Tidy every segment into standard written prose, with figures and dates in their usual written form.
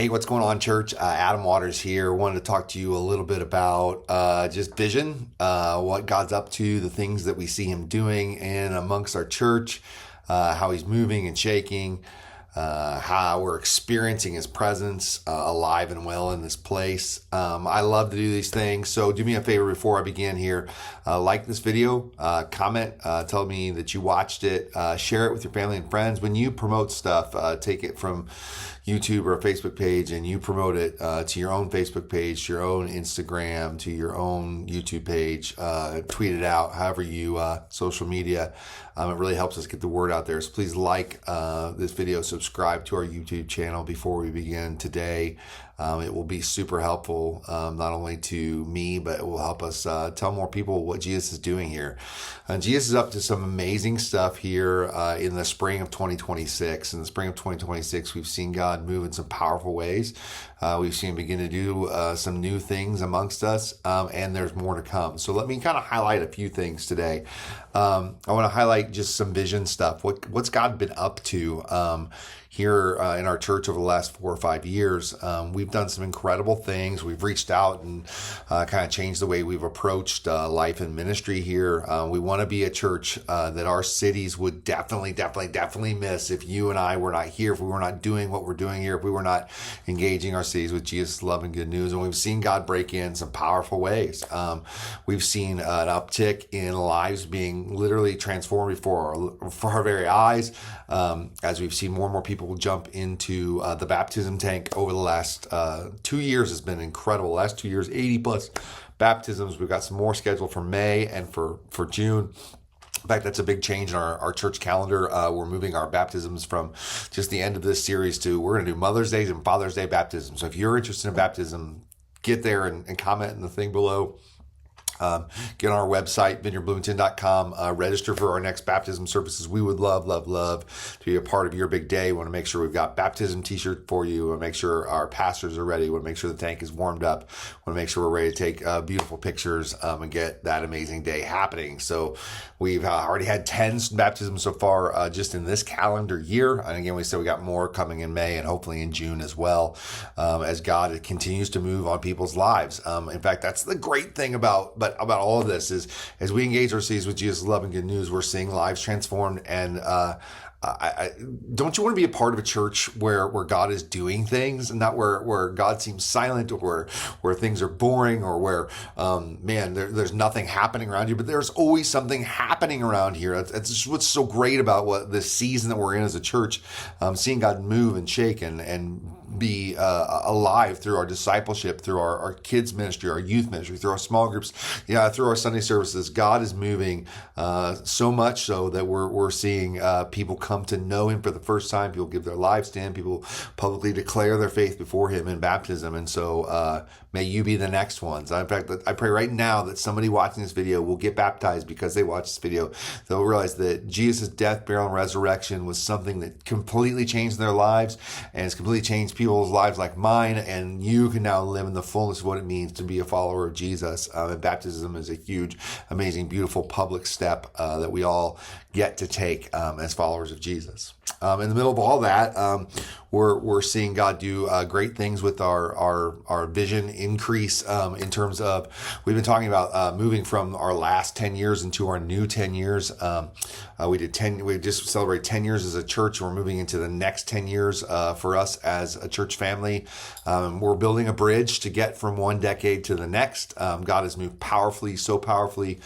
Hey, what's going on, church? Adam Waters here. Wanted to talk to you a little bit about just vision, what God's up to, the things that we see Him doing in amongst our church, how He's moving and shaking, how we're experiencing His presence alive and well in this place. I love to do these things, so do me a favor before I begin here. Like this video, comment, tell me that you watched it, share it with your family and friends. When you promote stuff, take it from YouTube or a Facebook page and you promote it to your own Facebook page, to your own Instagram, to your own YouTube page, tweet it out, however you social media. It really helps us get the word out there. So please like this video, subscribe to our YouTube channel before we begin today. It will be super helpful, not only to me, but it will help us tell more people what Jesus is doing here. Jesus is up to some amazing stuff here in the spring of 2026. In the spring of 2026, we've seen God move in some powerful ways. We've seen Him begin to do some new things amongst us, and there's more to come. So let me kind of highlight a few things today. I want to highlight just some vision stuff. What's God been up to here in our church over the last 4 or 5 years? We've done some incredible things. We've reached out and kind of changed the way we've approached life and ministry here. We want to be a church that our cities would definitely miss if you and I were not here, if we were not doing what we're doing here, if we were not engaging our cities with Jesus' love and good news. And we've seen God break in some powerful ways. We've seen an uptick in lives being literally transformed before our very eyes, as we've seen more and more people jump into the baptism tank over the last 2 years. Has been incredible. Last 2 years, 80 plus baptisms. We've got some more scheduled for May and for June. In fact, that's a big change in our church calendar. We're moving our baptisms from just the end of this series to we're going to do Mother's Day and Father's Day baptism. So if you're interested in baptism, get there and comment in the thing below. Get on our website, vineyardbloomington.com, register for our next baptism services. We would love to be a part of your big day. We want to make sure we've got baptism t-shirt for you. We want to make sure our pastors are ready. We want to make sure the tank is warmed up. We want to make sure we're ready to take beautiful pictures and get that amazing day happening. So we've already had 10 baptisms so far just in this calendar year. And again, we said we got more coming in May and hopefully in June as well, as God continues to move on people's lives. In fact, that's the great thing about all of this is as we engage our cities with Jesus' love and good news, we're seeing lives transformed. And don't you want to be a part of a church where God is doing things and not where God seems silent or where things are boring or where, there's nothing happening around you, but there's always something happening around here. That's just what's so great about what this season that we're in as a church, seeing God move and shake and be alive through our discipleship, through our kids ministry, our youth ministry, through our small groups, through our Sunday services. God is moving so much so that we're seeing people come to know Him for the first time. People give their lives to Him. People publicly declare their faith before Him in baptism. And so may you be the next ones. In fact, I pray right now that somebody watching this video will get baptized because they watch this video. They'll realize that Jesus' death, burial, and resurrection was something that completely changed their lives and it's completely changed people's lives like mine. And you can now live in the fullness of what it means to be a follower of Jesus. And baptism is a huge, amazing, beautiful public step that we all get to take as followers of Jesus. In the middle of all that, we're seeing God do great things with our vision increase in terms of, we've been talking about moving from our last 10 years into our new 10 years. We just celebrated 10 years as a church. We're moving into the next 10 years for us as a church family. We're building a bridge to get from one decade to the next. God has moved so powerfully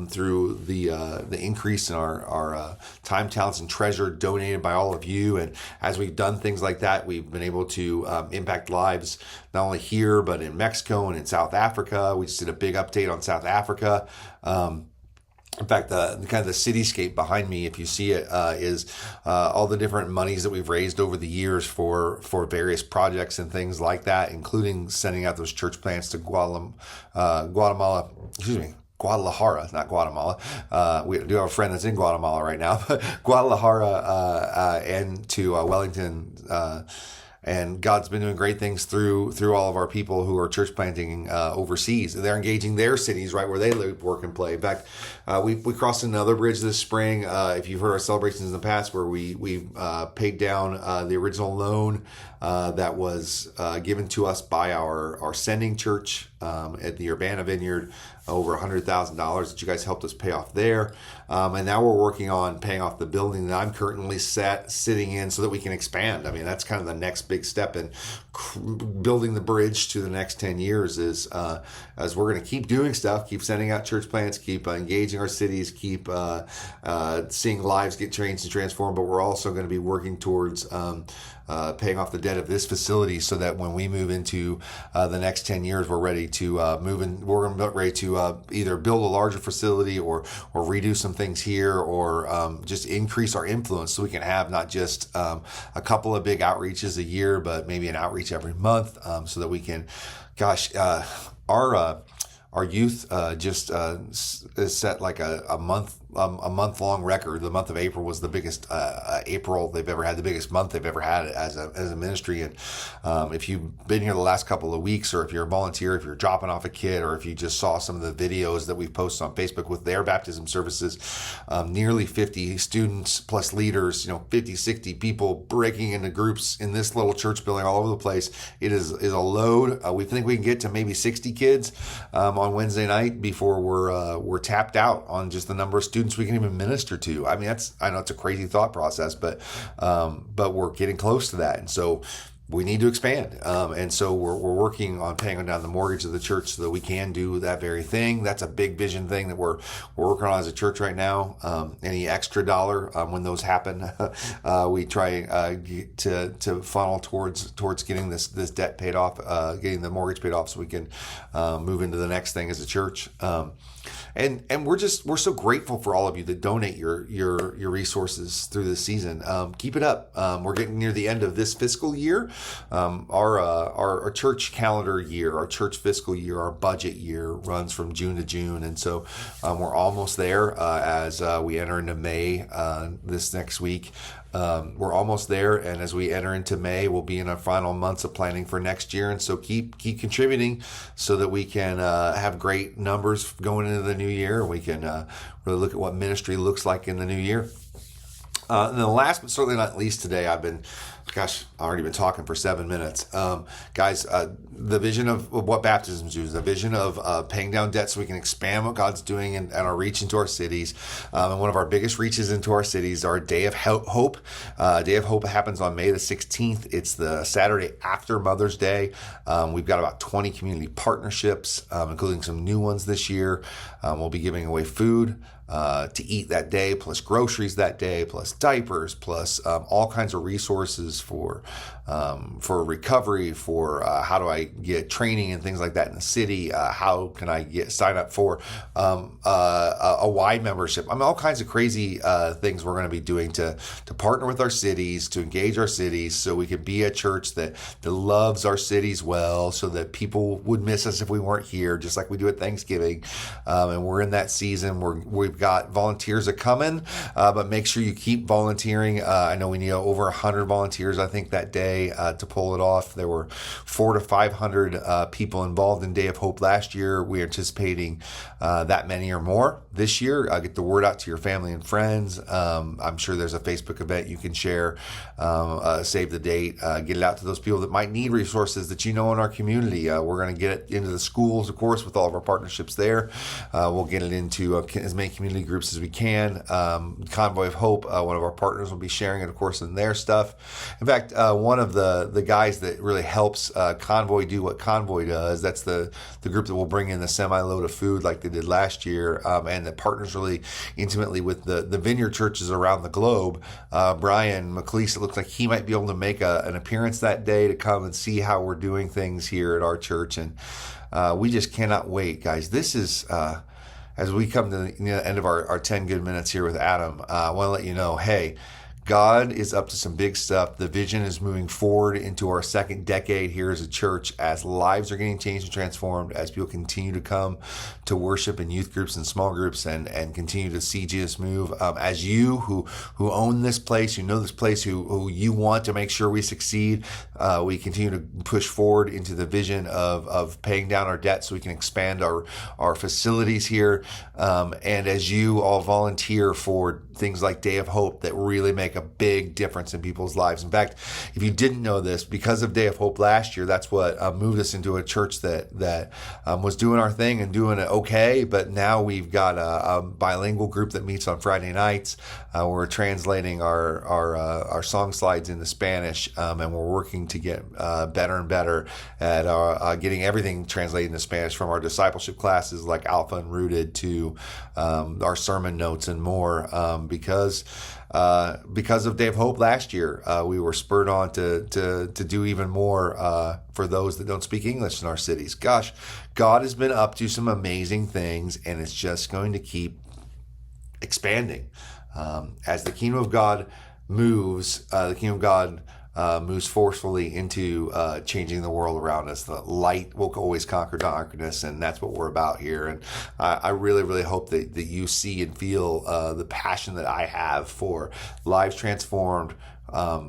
through the increase in our time, talents, and treasure donated by all of you. And as we've done things like that, we've been able to impact lives not only here, but in Mexico and in South Africa. We just did a big update on South Africa. In fact, the kind of the cityscape behind me, if you see it, is all the different monies that we've raised over the years for various projects and things like that, including sending out those church plants to Guatemala, Guadalajara, not Guatemala. We do have a friend that's in Guatemala right now, but Guadalajara and to Wellington, And God's been doing great things through all of our people who are church planting overseas. They're engaging their cities right where they live, work, and play. In fact, we crossed another bridge this spring. If you've heard our celebrations in the past, where we paid down the original loan that was given to us by our sending church at the Urbana Vineyard, over $100,000 that you guys helped us pay off there. And now we're working on paying off the building that I'm currently sitting in so that we can expand. I mean, that's kind of the next big step in building the bridge to the next 10 years is as we're going to keep doing stuff, keep sending out church plants, keep engaging our cities, keep seeing lives get changed and transformed, but we're also going to be working towards paying off the debt of this facility so that when we move into the next 10 years, we're ready to move in. We're going to be ready to either build a larger facility or redo some things here or just increase our influence so we can have not just a couple of big outreaches a year, but maybe an outreach every month so that we can, our youth just set like a month long record. The month of April was the biggest April they've ever had, the biggest month they've ever had as a ministry. And if you've been here the last couple of weeks, or if you're a volunteer, if you're dropping off a kid, or if you just saw some of the videos that we've posted on Facebook with their baptism services, nearly 50 students plus leaders, 50, 60 people breaking into groups in this little church building all over the place. It is a load. We think we can get to maybe 60 kids on Wednesday night before we're tapped out on just the number of students we can even minister to. I mean, I know it's a crazy thought process, but we're getting close to that. And so we need to expand. And so we're working on paying down the mortgage of the church so that we can do that very thing. That's a big vision thing that we're working on as a church right now. Any extra dollar, when those happen, we try to funnel towards getting this debt paid off, getting the mortgage paid off so we can move into the next thing as a church. And we're so grateful for all of you that donate your resources through this season. Keep it up. We're getting near the end of this fiscal year. Our church calendar year, our church fiscal year, our budget year runs from June to June. And so we're almost there as we enter into May this next week. We're almost there, and as we enter into May, we'll be in our final months of planning for next year. And so keep contributing so that we can have great numbers going into the new year. We can really look at what ministry looks like in the new year. And then last but certainly not least today, I've already been talking for 7 minutes. Guys, the vision of what baptisms do is the vision of paying down debt so we can expand what God's doing and our reach into our cities. And one of our biggest reaches into our cities are Day of Hope. Day of Hope happens on May the 16th. It's the Saturday after Mother's Day. We've got about 20 community partnerships, including some new ones this year. We'll be giving away food to eat that day, plus groceries that day, plus diapers, plus all kinds of resources for recovery, for how do I get training and things like that in the city, how can I sign up for a Y membership. I mean, all kinds of crazy things we're going to be doing to partner with our cities, to engage our cities so we can be a church that loves our cities well, so that people would miss us if we weren't here, just like we do at Thanksgiving. And we're in that season where we've got volunteers are coming, but make sure you keep volunteering. I know we need over 100 volunteers, I think, that day to pull it off. There were 400 to 500 people involved in Day of Hope last year. We're anticipating that many or more this year. Get the word out to your family and friends. I'm sure there's a Facebook event you can share. Save the date. Get it out to those people that might need resources that you know in our community. We're going to get it into the schools, of course, with all of our partnerships there. We'll get it into as many community groups as we can. Convoy of Hope, one of our partners, will be sharing it, of course, in their stuff. In fact, one of the guys that really helps Convoy do what Convoy does, that's the group that will bring in the semi-load of food like they did last year, and that partners really intimately with the vineyard churches around the globe. Brian McLeese, it looks like he might be able to make an appearance that day to come and see how we're doing things here at our church. And we just cannot wait, guys. This is... as we come to the end of our 10 good minutes here with Adam, I want to let you know, hey, God is up to some big stuff. The vision is moving forward into our second decade here as a church, as lives are getting changed and transformed, as people continue to come to worship in youth groups and small groups and continue to see Jesus move. As you who own this place, you know this place, who you want to make sure we succeed, we continue to push forward into the vision of paying down our debt so we can expand our facilities here. And as you all volunteer for things like Day of Hope that really make a big difference in people's lives. In fact, if you didn't know this, because of Day of Hope last year, that's what moved us into a church that was doing our thing and doing it okay. But now we've got a bilingual group that meets on Friday nights. We're translating our song slides into Spanish, and we're working to get better and better at getting everything translated into Spanish, from our discipleship classes like Alpha and Rooted to our sermon notes and more. Because of Day of Hope last year, we were spurred on to do even more for those that don't speak English in our cities. Gosh, God has been up to some amazing things, and it's just going to keep expanding. As the kingdom of God moves, moves forcefully into changing the world around us. The light will always conquer darkness, and that's what we're about here. And I really, really hope that you see and feel the passion that I have for lives transformed,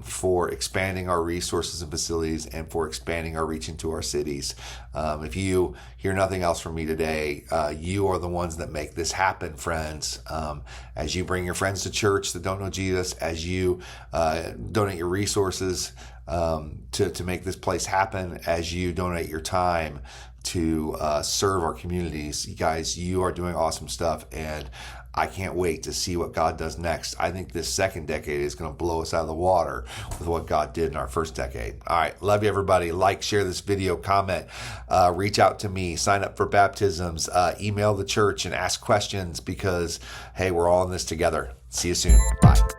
for expanding our resources and facilities, and for expanding our reach into our cities. If you hear nothing else from me today, you are the ones that make this happen, friends. As you bring your friends to church that don't know Jesus, as you donate your resources to make this place happen, as you donate your time to serve our communities, you guys, you are doing awesome stuff, and I can't wait to see what God does next. I think this second decade is going to blow us out of the water with what God did in our first decade. All right. Love you, everybody. Like, share this video, comment, reach out to me, sign up for baptisms, email the church and ask questions, because, hey, we're all in this together. See you soon. Bye.